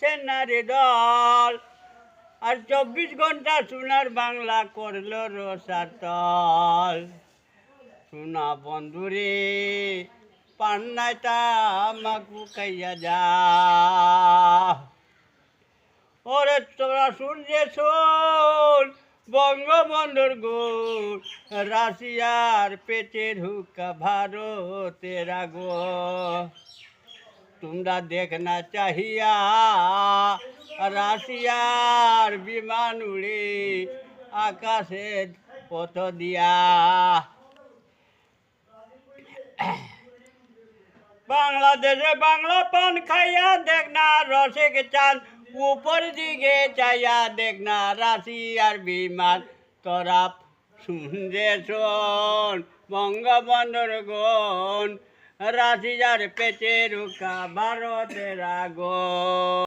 সেনারি দল আর 24 ঘন্টা সোনার বাংলা করলো রসার তল। সোনা বন্ধুরে পান্নাটা আমাকু খাইয়া যা। ওরে তোরা শুনছে শোন বঙ্গবন্ধুর গোল, রাশিয়ার পেটের হুক্কা ভারতের আগো। তোমরা দেখনা চাহিয়া রাশিয়ার বিমান উড়ে আকাশে পথ দিয়া। বাংলাদেশে বাংলা পান খাইয়া দেখ না রসে চাঁদ, উপর দিকে চাইয়া দেখ না রাশিয়ার বিমান। তোরা শুনছে শোন বঙ্গবন্ধুর গণ, রাশিয়ার পেটের হুক্কা ভারতের আগো।